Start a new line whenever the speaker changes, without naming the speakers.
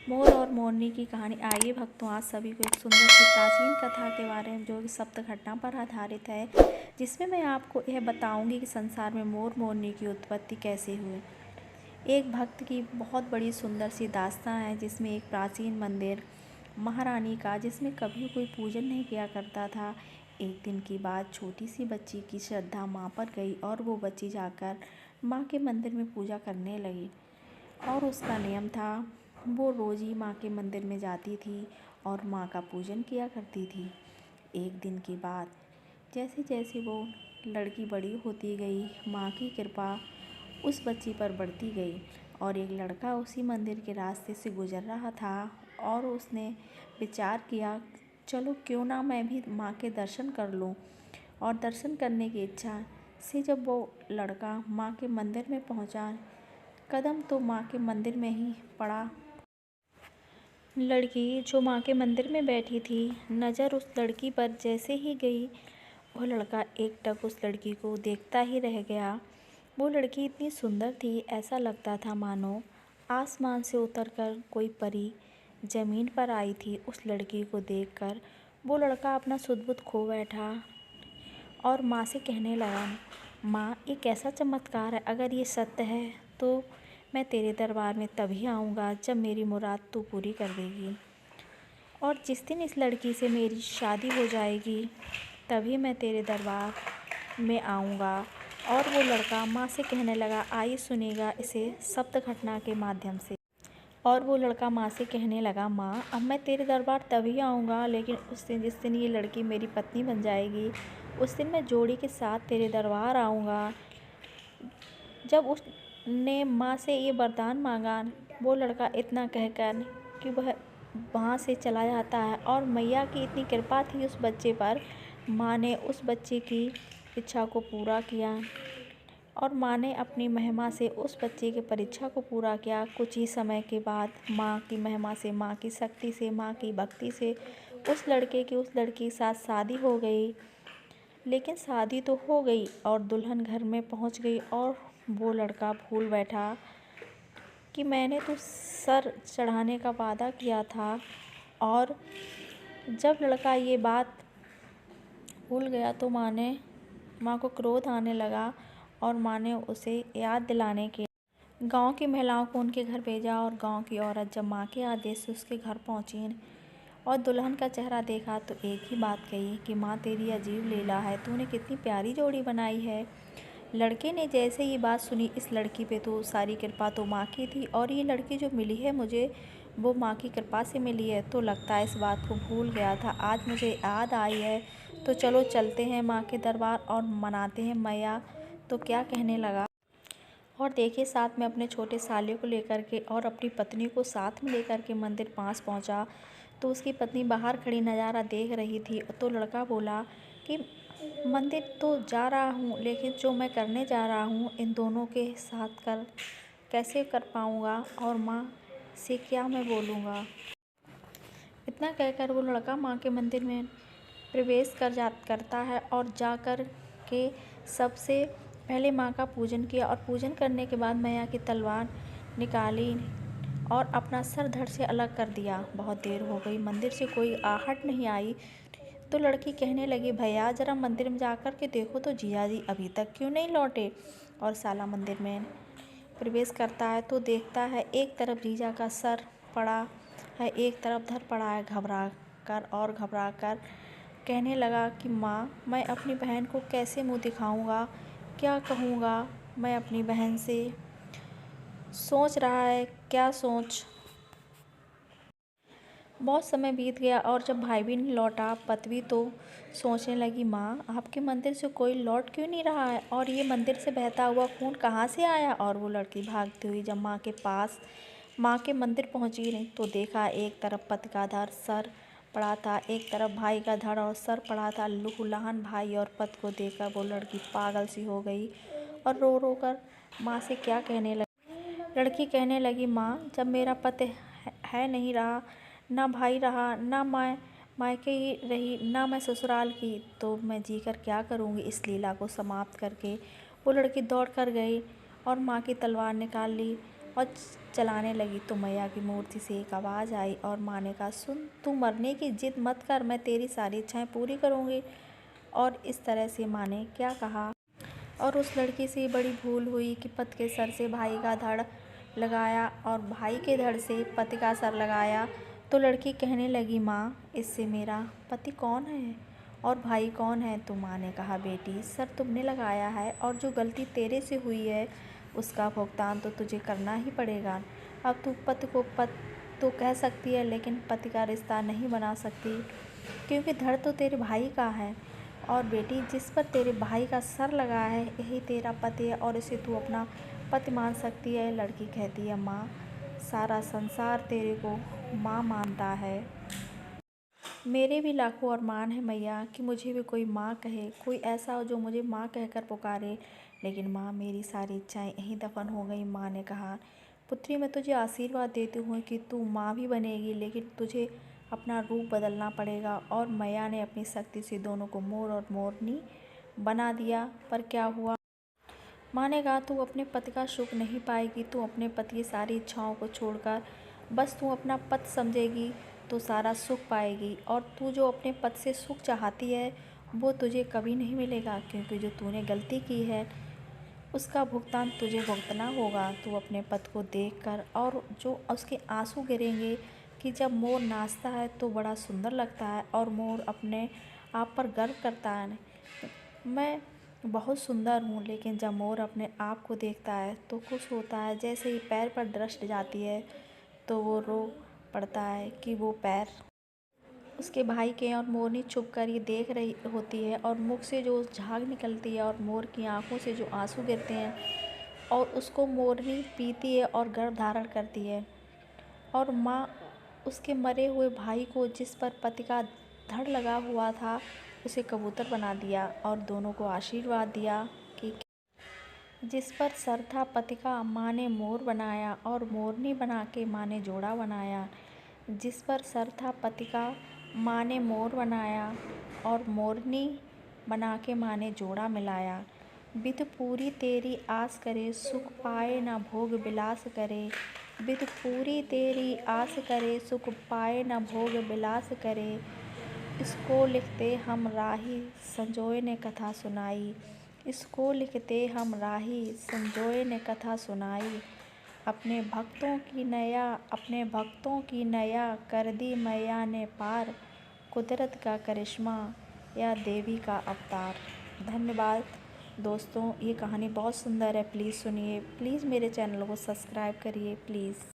मोर और मोरनी की कहानी। आइए भक्तों, आज सभी को एक सुंदर सी प्राचीन कथा के बारे में जो कि सप्त घटना पर आधारित है, जिसमें मैं आपको यह बताऊंगी कि संसार में मोर मोरनी की उत्पत्ति कैसे हुई। एक भक्त की बहुत बड़ी सुंदर सी दास्तां है, जिसमें एक प्राचीन मंदिर महारानी का, जिसमें कभी कोई पूजन नहीं किया करता था। एक दिन की बात, छोटी सी बच्ची की श्रद्धा माँ पर गई और वो बच्ची जाकर माँ के मंदिर में पूजा करने लगी। और उसका नियम था, वो रोज़ ही माँ के मंदिर में जाती थी और माँ का पूजन किया करती थी। एक दिन की बात, जैसे जैसे वो लड़की बड़ी होती गई, माँ की कृपा उस बच्ची पर बढ़ती गई। और एक लड़का उसी मंदिर के रास्ते से गुजर रहा था और उसने विचार किया, चलो क्यों ना मैं भी माँ के दर्शन कर लूँ। और दर्शन करने की इच्छा से जब वो लड़का माँ के मंदिर में पहुँचा, कदम तो माँ के मंदिर में ही पड़ा। लड़की जो माँ के मंदिर में बैठी थी, नज़र उस लड़की पर जैसे ही गई, वो लड़का एकटक उस लड़की को देखता ही रह गया। वो लड़की इतनी सुंदर थी, ऐसा लगता था मानो आसमान से उतरकर कोई परी ज़मीन पर आई थी। उस लड़की को देखकर वो लड़का अपना सुध-बुध खो बैठा और माँ से कहने लगा, माँ ये कैसा चमत्कार है, अगर ये सत्य है तो मैं तेरे दरबार में तभी आऊँगा जब मेरी मुराद तू पूरी कर देगी। और जिस दिन इस लड़की से मेरी शादी हो जाएगी, तभी मैं तेरे दरबार में आऊँगा। और वो लड़का माँ से कहने लगा, आइए सुनिएगा इसे सप्त घटना के माध्यम से। और वो लड़का माँ से कहने लगा, माँ अब मैं तेरे दरबार तभी आऊँगा, लेकिन उस दिन जिस दिन ये लड़की मेरी पत्नी बन जाएगी, उस दिन मैं जोड़ी के साथ तेरे दरबार आऊँगा। जब उसने माँ से ये वरदान मांगा, वो लड़का इतना कहकर कि वह वहाँ से चला जाता है। और मैया की इतनी कृपा थी उस बच्चे पर, माँ ने उस बच्चे की इच्छा को पूरा किया। और माँ ने अपनी महिमा से उस बच्चे की परीक्षा को पूरा किया। कुछ ही समय के बाद माँ की महिमा से, माँ की शक्ति से, माँ की भक्ति से उस लड़के की उस लड़की के साथ शादी हो गई। लेकिन शादी तो हो गई और दुल्हन घर में पहुंच गई, और वो लड़का भूल बैठा कि मैंने तो सर चढ़ाने का वादा किया था। और जब लड़का ये बात भूल गया तो माँ को क्रोध आने लगा, और माँ ने उसे याद दिलाने के गांव की महिलाओं को उनके घर भेजा। और गांव की औरत जब माँ के आदेश से उसके घर पहुँची और दुल्हन का चेहरा देखा, तो एक ही बात कही कि माँ तेरी अजीब लीला है, तूने कितनी प्यारी जोड़ी बनाई है। लड़के ने जैसे ये बात सुनी, इस लड़की पे तो सारी कृपा तो माँ की थी, और ये लड़की जो मिली है मुझे, वो माँ की कृपा से मिली है। तो लगता है इस बात को भूल गया था, आज मुझे याद आई है, तो चलो चलते हैं माँ के दरबार और मनाते हैं मैया तो क्या कहने लगा। और देखिए, साथ में अपने छोटे साले को लेकर के और अपनी पत्नी को साथ में लेकर के मंदिर पास पहुंचा। तो उसकी पत्नी बाहर खड़ी नज़ारा देख रही थी। तो लड़का बोला कि मंदिर तो जा रहा हूँ, लेकिन जो मैं करने जा रहा हूँ इन दोनों के साथ कैसे कर पाऊँगा, और माँ से क्या मैं बोलूँगा। इतना कहकर वो लड़का माँ के मंदिर में प्रवेश करता है और जाकर के सबसे पहले माँ का पूजन किया। और पूजन करने के बाद मैया की तलवार निकाली और अपना सर धड़ से अलग कर दिया। बहुत देर हो गई, मंदिर से कोई आहट नहीं आई। तो लड़की कहने लगी, भैया ज़रा मंदिर में जाकर के देखो तो जिया जी अभी तक क्यों नहीं लौटे। और साला मंदिर में प्रवेश करता है तो देखता है एक तरफ जीजा का सर पड़ा है, एक तरफ धड़ पड़ा है। घबरा कर कहने लगा कि माँ मैं अपनी बहन को कैसे मुँह दिखाऊंगा, क्या कहूँगा मैं अपनी बहन से। सोच रहा है क्या सोच। बहुत समय बीत गया और जब भाई भी नहीं लौटा, पतवी तो सोचने लगी, माँ आपके मंदिर से कोई लौट क्यों नहीं रहा है, और ये मंदिर से बहता हुआ खून कहाँ से आया। और वो लड़की भागती हुई जब माँ के पास, माँ के मंदिर पहुँची नहीं, तो देखा एक तरफ पति का धड़ सर पड़ा था, एक तरफ भाई का धड़ और सर पड़ा था। लहूलुहान भाई और पति को देखकर वो लड़की पागल सी हो गई और रो रो कर माँ से क्या कहने लगी। लड़की कहने लगी, माँ जब मेरा पति है नहीं रहा, ना भाई रहा, ना मायके ही रही, ना मैं ससुराल की, तो मैं जी कर क्या करूँगी। इस लीला को समाप्त करके वो लड़की दौड़ कर गई और माँ की तलवार निकाल ली और चलाने लगी तो मैया की मूर्ति से एक आवाज़ आई और माँ ने कहा, सुन, तू मरने की जिद मत कर, मैं तेरी सारी इच्छाएं पूरी करूँगी। और इस तरह से माँ ने क्या कहा। और उस लड़की से बड़ी भूल हुई कि पति के सर से भाई का धड़ लगाया और भाई के धड़ से पति का सर लगाया। तो लड़की कहने लगी, माँ, इससे मेरा पति कौन है और भाई कौन है। तो माँ ने कहा, बेटी, सर तुमने लगाया है और जो गलती तेरे से हुई है उसका भुगतान तो तुझे करना ही पड़ेगा। अब तू पति को पति तो कह सकती है लेकिन पति का रिश्ता नहीं बना सकती, क्योंकि धड़ तो तेरे भाई का है। और बेटी, जिस पर तेरे भाई का सर लगा है यही तेरा पति है और इसे तू अपना पति मान सकती है। लड़की कहती है, माँ, सारा संसार तेरे को माँ मानता है। मेरे भी लाखों अरमान है मैया कि मुझे भी कोई माँ कहे, कोई ऐसा हो जो मुझे माँ कहकर पुकारे। लेकिन माँ, मेरी सारी इच्छाएं यहीं दफन हो गई। माँ ने कहा, पुत्री, मैं तुझे आशीर्वाद देती हूँ कि तू माँ भी बनेगी, लेकिन तुझे अपना रूप बदलना पड़ेगा। और मैया ने अपनी शक्ति से दोनों को मोर और मोरनी बना दिया। पर क्या हुआ। माँ ने कहा, तू अपने पति का सुख नहीं पाएगी। तू अपने पति की सारी इच्छाओं को छोड़कर बस तू अपना पति समझेगी तो सारा सुख पाएगी। और तू जो अपने पति से सुख चाहती है वो तुझे कभी नहीं मिलेगा, क्योंकि जो तूने गलती की है उसका भुगतान तुझे भुगतना होगा। तू अपने पति को देखकर, और जो उसके आंसू गिरेंगे कि जब मोर नाचता है तो बड़ा सुंदर लगता है और मोर अपने आप पर गर्व करता है। मैं बहुत सुंदर हूँ, लेकिन जब मोर अपने आप को देखता है तो खुश होता है। जैसे ही पैर पर दृष्टि जाती है तो वो रो पड़ता है कि वो पैर उसके भाई के। और मोरनी छुप कर ये देख रही होती है और मुख से जो झाग निकलती है और मोर की आंखों से जो आंसू गिरते हैं और उसको मोरनी पीती है और गर्भ धारण करती है। और माँ उसके मरे हुए भाई को, जिस पर पति का धड़ लगा हुआ था, उसे कबूतर बना दिया और दोनों को आशीर्वाद दिया कि जिस पर सर था पति का, माँ ने मोर बनाया और मोरनी बना के माँ ने जोड़ा बनाया। जिस पर सर था पति का, माँ ने मोर बनाया और मोरनी बना के माँ ने जोड़ा मिलाया। बिध पूरी तेरी आस करे, सुख पाए ना भोग विलास करे। बिध पूरी तेरी आस करे, सुख पाए न भोग विलास करे। इसको लिखते हम राही, संजोए ने कथा सुनाई। इसको लिखते हम राही, संजोए ने कथा सुनाई। अपने भक्तों की नया कर दी मैया ने पार। कुदरत का करिश्मा या देवी का अवतार। धन्यवाद दोस्तों, ये कहानी बहुत सुंदर है। प्लीज़ सुनिए, प्लीज़ मेरे चैनल को सब्सक्राइब करिए प्लीज़।